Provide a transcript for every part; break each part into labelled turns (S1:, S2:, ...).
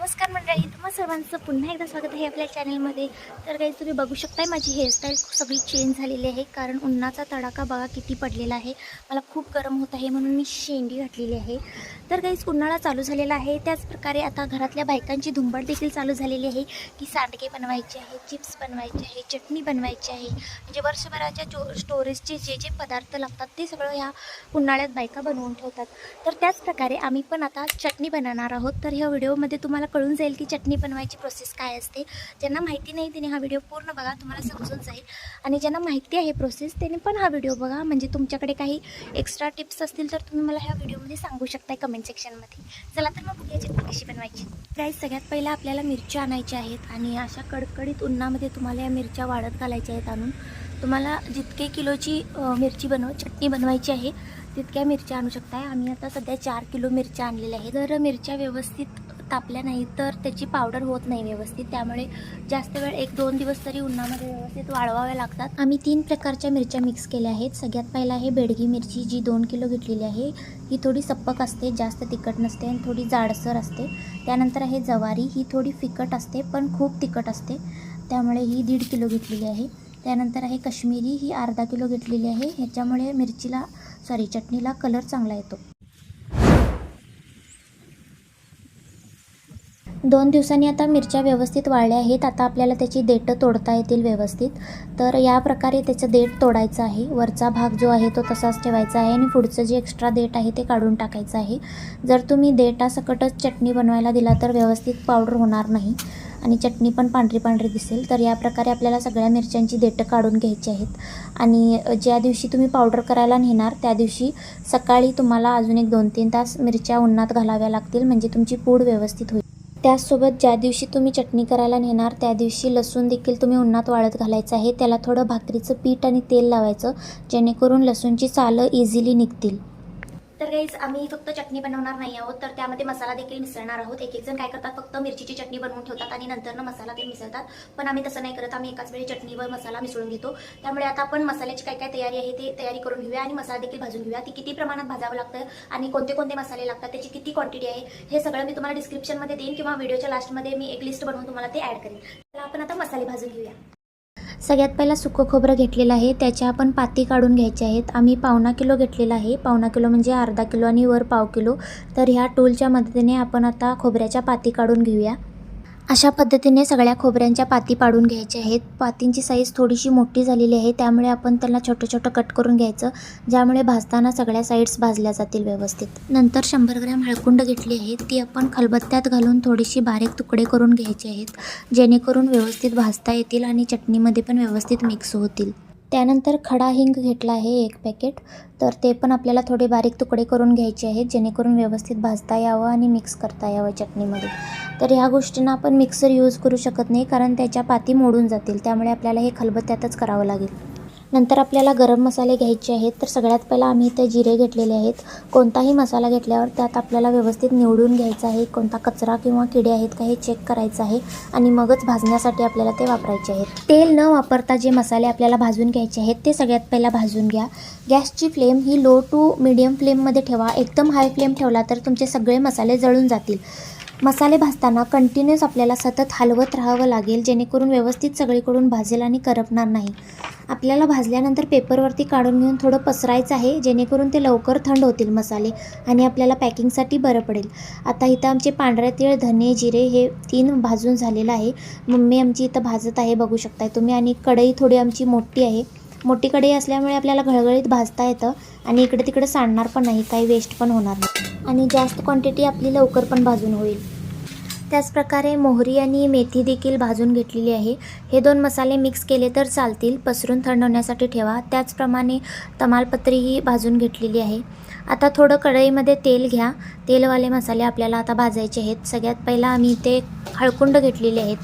S1: नमस्कार मंडळी, तुम्हा सर्वांचं पुन्हा एकदा स्वागत आहे आपल्या चॅनलमध्ये. तर काही तुम्ही बघू शकताय माझी हेअरस्टाईल सगळी चेंज झालेली आहे, कारण उन्हाचा तडाखा बघा किती पडलेला आहे. मला खूप गरम होत आहे म्हणून मी शेंडी घातलेली आहे. तर काहीच उन्हाळा चालू झालेला आहे. त्याचप्रकारे आता घरातल्या बायकांची धुंबड देखील चालू झालेली आहे की सांडगे बनवायचे आहे, चिप्स बनवायचे आहे, चटणी बनवायची आहे. म्हणजे वर्षभराच्या स्टोरेजचे जे जे पदार्थ लागतात ते सगळं ह्या उन्हाळ्यात बायका बनवून ठेवतात. तर त्याचप्रकारे आम्ही पण आता चटणी बनवणार आहोत. तर ह्या व्हिडिओमध्ये तुम्हाला कळून जाईल की चटणी बनवायची प्रोसेस काय असते. ज्यांना माहिती नाही त्याने हा व्हिडिओ पूर्ण बघा, तुम्हाला समजून जाईल. आणि ज्यांना माहिती आहे प्रोसेस त्याने पण हा व्हिडिओ बघा, म्हणजे तुमच्याकडे काही एक्स्ट्रा टिप्स असतील तर तुम्ही मला ह्या व्हिडिओमध्ये सांगू शकता कमेंट सेक्शनमध्ये. चला तर मग बघूया चटणी कशी बनवायची. गाईस, सगळ्यात पहिला आपल्याला मिरच्या आणायच्या आहेत आणि अशा कडकडीत उन्हामध्ये तुम्हाला या मिरच्या वाळत घालायच्या आहेत. आणून तुम्हाला जितके किलोची चटणी बनवायची आहे तितक्या मिरच्या आणू शकताय. आम्ही आता सध्या 4 किलो मिरच्या आणलेल्या आहेत. जर मिरच्या व्यवस्थित तापल्या नाही तर त्याची पावडर होत नाही व्यवस्थित, त्यामुळे जास्त वेळ 1-2 दिवस तरी उन्हामध्ये व्यवस्थित वाळवाव्या लागतात. आम्ही 3 प्रकारच्या मिरच्या मिक्स केल्या आहेत. सगळ्यात पहिला आहे बेडगी मिरची, जी 2 किलो घेतलेली आहे. ही थोडी सप्पक असते, जास्त तिखट नसते आणि थोडी जाडसर असते. त्यानंतर आहे जवारी, ही थोडी फिकट असते पण खूप तिखट असते, त्यामुळे ही 1.5 किलो घेतलेली आहे. त्यानंतर आहे कश्मीरी, ही अर्धा किलो घेतलेली आहे. ह्याच्यामुळे चटणीला कलर चांगला येतो. 2 दिवसांनी आता मिरच्या व्यवस्थित वाळल्या आहेत. आता आपल्याला त्याची देठं तोडता येतील व्यवस्थित. तर या प्रकारे त्याचं देठ तोडायचं आहे. वरचा भाग जो आहे तो तसाच ठेवायचा आहे आणि पुढचं जे एक्स्ट्रा देठ आहे ते काढून टाकायचं आहे. जर तुम्ही देठासकटच चटणी बनवायला दिला तर व्यवस्थित पावडर होणार नाही आणि चटणी पण पांढरी पांढरी दिसेल. तर या प्रकारे आपल्याला सगळ्या मिरच्यांची देठं काढून घ्यायची आहेत. आणि ज्या दिवशी तुम्ही पावडर करायला नेणार त्या दिवशी सकाळी तुम्हाला अजून एक 2-3 तास मिरच्या उन्हात घालाव्या लागतील, म्हणजे तुमची पूड व्यवस्थित होईल. त्याचसोबत ज्या दिवशी तुम्ही चटणी करायला नेणार त्या दिवशी लसूण देखील तुम्ही उन्हात वाळत घालायचं आहे. त्याला थोडं भाकरीचं पीठ आणि तेल लावायचं, जेणेकरून लसूणची सालं इझिली निघतील. तर गाईज, आम्ही फक्त चटणी बनवणार नाही आहोत, तर त्यामध्ये मसाला देखील मिसळणार आहोत. एक जण काय करतात, फक्त मिरचीची चटणी बनवून ठेवतात आणि नंतर मसाला ते मिसळतात. पण आम्ही तसं नाही करत. आम्ही एकाच वेळी चटणी व मसाला मिसळून घेतो. त्यामुळे आता आपण मसाल्याची काय काय तयारी आहे ते तयारी करून घेऊया आणि मसाला देखील भाजून घेऊया. ती किती प्रमाणात भाजावं लागतं आणि कोणते कोणते मसाले लागतात, त्याची किती क्वांटिटी आहे, हे सगळं मी तुम्हाला डिस्क्रिप्शनमध्ये देईन किंवा व्हिडिओच्या लास्टमध्ये मी एक लिस्ट बनवून तुम्हाला ते ॲड करेन. तर आपण आता मसाले भाजून घेऊया. सगळ्यात पहिला सुकं खोबरं घेतलेलं आहे, त्याच्या आपण पाती काढून घ्यायच्या आहेत. आम्ही 1/4 किलो घेतलेला आहे. 1/4 किलो म्हणजे अर्धा किलो आणि वर 1/2 किलो. तर ह्या टूलच्या मदतीने आपण आता खोबऱ्याच्या पाती काढून घेऊया. अशा पद्धतीने सगळ्या खोबऱ्यांच्या पाती पाडून घ्यायच्या आहेत. पातींची साईज थोडीशी मोठी झालेली आहे, त्यामुळे आपण त्यांना छोटं छोटं कट करून घ्यायचं, ज्यामुळे भाजताना सगळ्या साईड्स भाजल्या जातील व्यवस्थित. नंतर 100 ग्रॅम हळकुंड घेतली आहे, ती आपण खलबत्त्यात घालून थोडीशी बारीक तुकडे करून घ्यायचे आहेत, जेणेकरून व्यवस्थित भाजता येतील आणि चटणीमध्ये पण व्यवस्थित मिक्स होतील. त्यानंतर खडा हिंग घेतला आहे 1 पॅकेट, तर ते पण आपल्याला थोडे बारीक तुकडे करून घ्यायचे आहेत, जेणेकरून व्यवस्थित भाजता यावं आणि मिक्स करता यावं चटणीमध्ये. तर ह्या गोष्टींना आपण मिक्सर यूज करू शकत नाही, कारण त्याच्या पाती मोडून जातील, त्यामुळे आपल्याला हे खलबत्त्यातच करावं लागेल. नंतर आपल्याला गरम मसाले घ्यायचे आहेत. तर सगळ्यात पहिला आम्ही इथे जिरे घेतलेले आहेत. कोणताही मसाला घेतल्यावर त्यात आपल्याला व्यवस्थित निवडून घ्यायचं आहे, कोणता कचरा किंवा किडे आहेत का हे चेक करायचं आहे आणि मगच भाजण्यासाठी आपल्याला ते वापरायचे आहेत. तेल न वापरता जे मसाले आपल्याला भाजून घ्यायचे आहेत ते सगळ्यात पहिला भाजून घ्या. गॅसची फ्लेम ही लो टू मीडियम फ्लेममध्ये ठेवा. एकदम हाय फ्लेम ठेवला तर तुमचे सगळे मसाले जळून जातील. मसाले भाजताना कंटिन्यूस आपल्याला सतत हलवत राहावं लागेल, जेणेकरून व्यवस्थित सगळीकडून भाजेल आणि करपणार नाही. आपल्याला भाजल्यानंतर पेपरवरती काढून घेऊन थोडं पसरायचं आहे, जेणेकरून ते लवकर थंड होतील मसाले आणि आपल्याला पॅकिंगसाठी बरं पडेल. आता इथं आमचे पांढरे तीळ, धने, जिरे हे 3 भाजून झालेलं आहे. मम्मी आमची इथं भाजत आहे, बघू शकताय तुम्ही. आणि कढई थोडी आमची मोठी आहे. मोठी कढई असल्यामुळे आपल्याला घळघळीत भाजता येतं आणि इकडे तिकडे सांडणार पण नाही, काही वेस्ट पण होणार नाही आणि जास्त क्वांटिटी आपली लवकर पण भाजून होईल. त्याचप्रकारे मोहरी आणि मेथी देखील भाजून घेतलेली आहे. हे 2 मसाले मिक्स केले तर चालतील, पसरून थंड होण्यासाठी ठेवा. त्याचप्रमाणे तमालपत्रीही भाजून घेतलेली आहे. आता थोडं कढईमध्ये तेल घ्या. तेलवाले मसाले आपल्याला आता भाजायचे आहेत. सगळ्यात पहिला आम्ही इथे हळकुंड घेतलेले आहेत.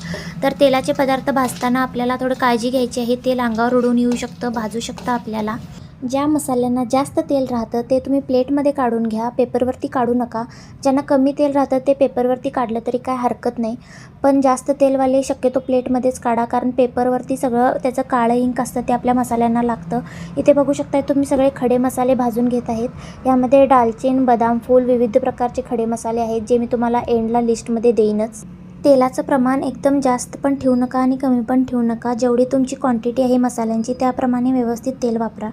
S1: तर तेलाचे पदार्थ भाजताना आपल्याला थोडं काळजी घ्यायची आहे. तेल अंगावर उडून येऊ शकतं, भाजू शकतं आपल्याला. ज्या मसाल्यांना जास्त तेल राहतं ते तुम्ही प्लेटमध्ये काढून घ्या, पेपरवरती काढू नका. ज्यांना कमी तेल राहतं ते पेपरवरती काढलं तरी काय हरकत नाही, पण जास्त तेलवाले शक्यतो प्लेटमध्येच काढा, कारण पेपरवरती सगळं त्याचं काळं इंक असतं ते आपल्या मसाल्यांना लागतं. इथे बघू शकताय तुम्ही सगळे खडे मसाले भाजून घेत आहेत. यामध्ये दालचीन, बदाम फूल, विविध प्रकारचे खडे मसाले आहेत जे मी तुम्हाला एंडला लिस्टमध्ये देईनच. तेलाचं प्रमाण एकदम जास्त पण ठेवू नका आणि कमी पण ठेवू नका. जेवढी तुमची क्वांटिटी आहे मसाल्यांची त्याप्रमाणे व्यवस्थित तेल वापरा.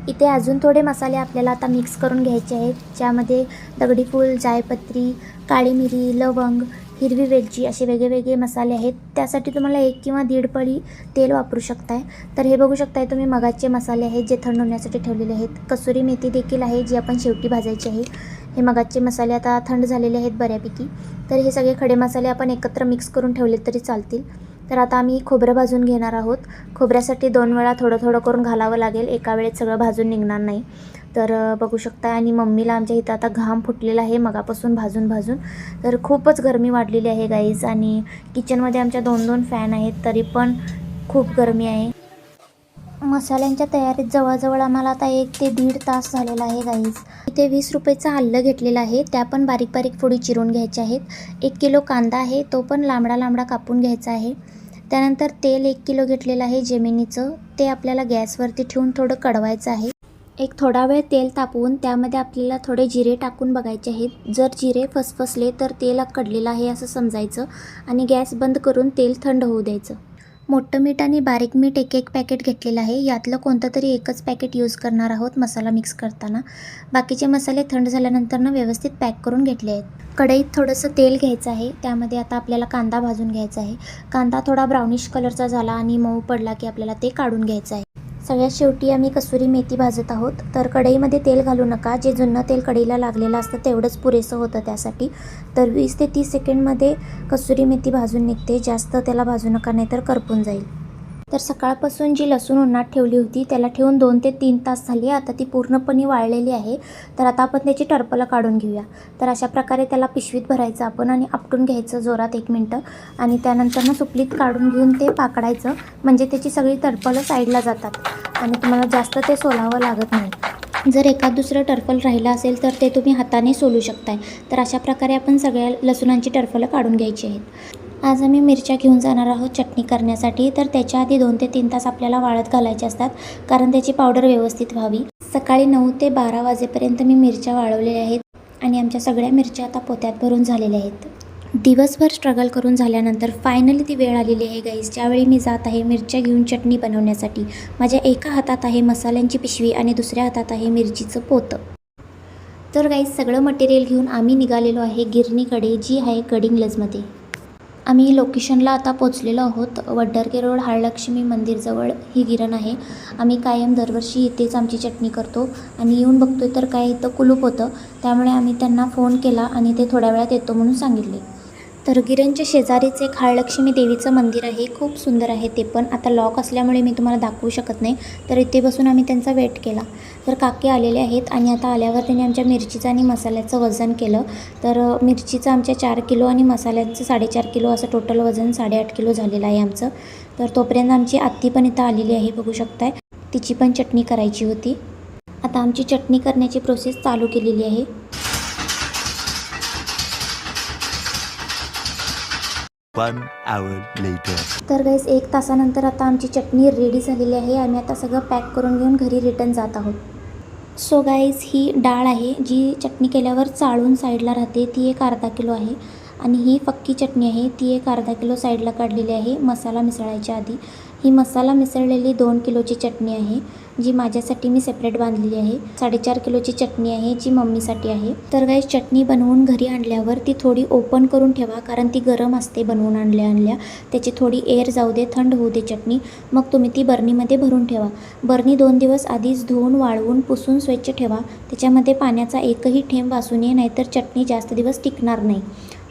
S1: इथे अजून थोडे मसाले आपल्याला आता मिक्स करून घ्यायचे आहेत, ज्यामध्ये दगडी फूल, जायपत्री, काळी मिरी, लवंग, हिरवी वेलची असे वेगवेगळे मसाले आहेत. त्यासाठी तुम्हाला 1 किंवा 1.5 पळी तेल वापरू शकताय. तर हे बघू शकताय तुम्ही मगाचे मसाले आहेत जे थंड होण्यासाठी ठेवलेले आहेत. कसुरी मेथी देखील आहे जी आपण शेवटी भाजायची आहे. हे मगाचे मसाले आता थंड झालेले आहेत बऱ्यापैकी. तर हे सगळे खडे मसाले आपण एकत्र मिक्स करून ठेवले तरी चालतील. तर आता आम्ही खोबरं भाजून घेणार आहोत. खोबऱ्यासाठी 2 वेळा थोडं थोडं करून घालावं लागेल, एका वेळेत सगळं भाजून निघणार नाही. तर बघू शकता. आणि मम्मीला आमच्या इथं आता घाम फुटलेला आहे मगापासून भाजून भाजून. तर खूपच गरमी वाढलेली आहे गाईज, आणि किचनमध्ये आमच्या 2-2 फॅन आहेत तरी पण खूप गरमी आहे. मसाल्यांच्या तयारीत जवळजवळ आम्हाला आता 1 ते 1.5 तास झालेला आहे गाईज. इथे 20 रुपयाचा आलं घेतलेला आहे, त्या पण बारीक बारीक फोडी चिरून घ्यायच्या आहेत. 1 किलो कांदा आहे, तो पण लांबडा लांबडा कापून घ्यायचा आहे. त्यानंतर तेल 1 किलो घेतलेलं आहे जेमिनीचं, ते आपल्याला गॅसवरती ठेवून थोडं कढवायचं आहे. एक थोडा वेळ तेल तापवून त्यामध्ये आपल्याला थोडे जिरे टाकून बघायचे आहेत. जर जिरे फसफसले तर तेल कडलेलं आहे असं समजायचं, आणि गॅस बंद करून तेल थंड होऊ द्यायचं. मोठं मीठ आणि बारीक मीठ 1-1 पॅकेट घेतलेलं आहे. यातलं कोणतं तरी एकच पॅकेट यूज करणार आहोत मसाला मिक्स करताना. बाकीचे मसाले थंड झाल्यानंतर व्यवस्थित पॅक करून घेतले आहेत. कढईत थोडंसं तेल घ्यायचं आहे, त्यामध्ये आता आपल्याला कांदा भाजून घ्यायचा आहे. कांदा थोडा ब्राउनिश कलरचा झाला आणि मऊ पडला की आपल्याला ते काढून घ्यायचं आहे. सगळ्यात शेवटी आम्ही कसुरी मेथी भाजत आहोत. तर कढईमध्ये तेल घालू नका, जे जुनं तेल कढईला लागलेलं असतं तेवढंच पुरेसं होतं त्यासाठी. तर 20 ते 30 सेकंडमध्ये कसुरी मेथी भाजून निघते, जास्त त्याला भाजू नका नाहीतर करपून जाईल. तर सकाळपासून जी लसूण उन्हात ठेवली होती त्याला ठेवून 2 ते 3 तास झाली. आता ती पूर्णपणे वाळलेली आहे. तर आता आपण त्याची टरफलं काढून घेऊया. तर अशा प्रकारे त्याला पिशवीत भरायचं आपण आणि आपटून घ्यायचं जोरात 1 मिनटं, आणि त्यानंतर सुपलीत काढून घेऊन ते पाकडायचं, म्हणजे त्याची सगळी टरफलं साईडला जातात आणि तुम्हाला जास्त ते सोलावं लागत नाही. जर एखाद दुसरं टरफल राहिलं असेल तर ते तुम्ही हाताने सोलू शकताय. तर अशा प्रकारे आपण सगळ्या लसूणांची टरफलं काढून घ्यायची आहेत. आज आम्ही मिरच्या घेऊन जाणार आहोत चटणी करण्यासाठी. तर त्याच्या आधी 2 ते 3 तास आपल्याला वाळत घालायचे असतात, कारण त्याची पावडर व्यवस्थित व्हावी. सकाळी 9 ते 12 वाजेपर्यंत मी मिरच्या वाळवलेल्या आहेत, आणि आमच्या सगळ्या मिरच्या आता पोत्यात भरून झालेल्या आहेत. दिवसभर स्ट्रगल करून झाल्यानंतर फायनली ती वेळ आलेली आहे गाईज, ज्यावेळी मी जात आहे मिरच्या घेऊन चटणी बनवण्यासाठी. माझ्या एका हातात आहे मसाल्यांची पिशवी आणि दुसऱ्या हातात आहे मिरचीचं पोतं. तर गाईज सगळं मटेरियल घेऊन आम्ही निघालेलो आहे गिरणीकडे, जी आहे गडिंग्लजमध्ये. आम्ही लोकेशनला आता पोचलेलो आहोत. वड्डरके रोड हरलक्ष्मी मंदिरजवळ ही गिरण आहे. आम्ही कायम दरवर्षी इथेच आमची चटणी करतो, आणि येऊन बघतोय तर काय इथं कुलूप होतं. त्यामुळे आम्ही त्यांना फोन केला आणि ते थोड्या वेळात येतो म्हणून सांगितले. तर गिरणच्या शेजारीच एक हरलक्ष्मी देवीचं मंदिर आहे, खूप सुंदर आहे ते पण. आता लॉक असल्यामुळे मी तुम्हाला दाखवू शकत नाही, तर इथे बसून आम्ही त्यांचा वेट केला. तर काकी आलेले आहेत, आणि आता आल्यावर त्यांनी आमच्या मिरचीचं आणि मसाल्याचं वजन केलं. तर मिरचीचं आमच्या 4 किलो आणि मसाल्याचं 4.5 किलो, असं टोटल वजन 8.5 किलो झालेलं आहे आमचं. तर तोपर्यंत आमची आत्ती पण इथं आलेली आहे, बघू शकताय. तिची पण चटणी करायची होती. आता आमची चटणी करण्याची प्रोसेस चालू केलेली आहे.
S2: 1 hour later.
S1: तर गाईस 1 तासानंतर आता आमची चटणी रेडी झालेली आहे. आम्ही आता सगळं पॅक करून घेऊन घरी रिटर्न जात आहोत. सो गाईज ही डाळ आहे जी चटणी केल्यावर चाळून साईडला राहते, ती एक अर्धा किलो आहे. आणि ही पक्की चटणी आहे, ती एक अर्धा किलो साईडला काढलेली आहे मसाला मिसळायच्या आधी. ही मसाला मिसळलेली 2 किलोची चटणी आहे, जी माझ्यासाठी मी सेपरेट बांधलेली आहे. 4.5 किलोची चटणी आहे जी मम्मीसाठी आहे. तर गाईज चटणी बनवून घरी आणल्यावर ती थोडी ओपन करून ठेवा, कारण ती गरम असते बनवून आणल्या त्याची थोडी एअर जाऊ दे, थंड होऊ दे चटणी. मग तुम्ही ती बर्नीमध्ये भरून ठेवा. बर्नी 2 दिवस आधीच धुवून वाळवून पुसून स्वच्छ ठेवा. त्याच्यामध्ये पाण्याचा एकही थेंब वासू नये, नाहीतर चटणी जास्त दिवस टिकणार नाही.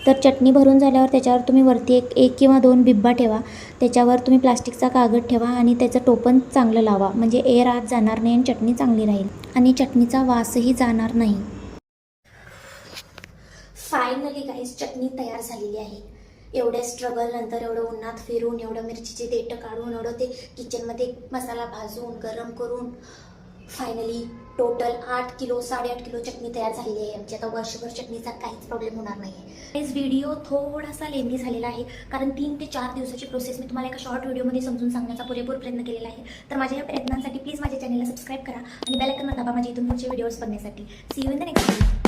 S1: तर चटणी भरून झाल्यावर त्याच्यावर तुम्ही वरती एक किंवा 2 बिब्बा ठेवा. त्याच्यावर तुम्ही प्लास्टिकचा कागद ठेवा आणि त्याचं टोपण चांगलं लावा, म्हणजे एअर आत जाणार नाही आणि चटणी चांगली राहील आणि चटणीचा वासही जाणार नाही. फायनली गाईस चटणी तयार झालेली आहे. एवढ्या स्ट्रगल नंतर, एवढं उन्हात फिरून, एवढं मिरचीचे देठं काढून, एवढं ते किचनमध्ये मसाला भाजून गरम करून फायनली टोटल 8 किलो 8.5 किलो चटणी तयार झालेली आहे आमची. आता वर्षभर चटणीचा काहीच प्रॉब्लेम होणार नाही आहे. हेच व्हिडिओ थोडासा लेंदी झालेला आहे कारण 3 ते 4 दिवसाची प्रोसेस मी तुम्हाला एका शॉर्ट व्हिडिओमध्ये समजून सांगण्याचा पुरेपूर प्रयत्न केलेला आहे. तर माझ्या या प्रयत्नांसाठी प्लीज माझ्या चॅनलला सबस्क्राईब करा आणि बेल आयकॉन दाबा माझ्या इथून पुढचे व्हिडिओज बघण्यासाठी. See you in the next video.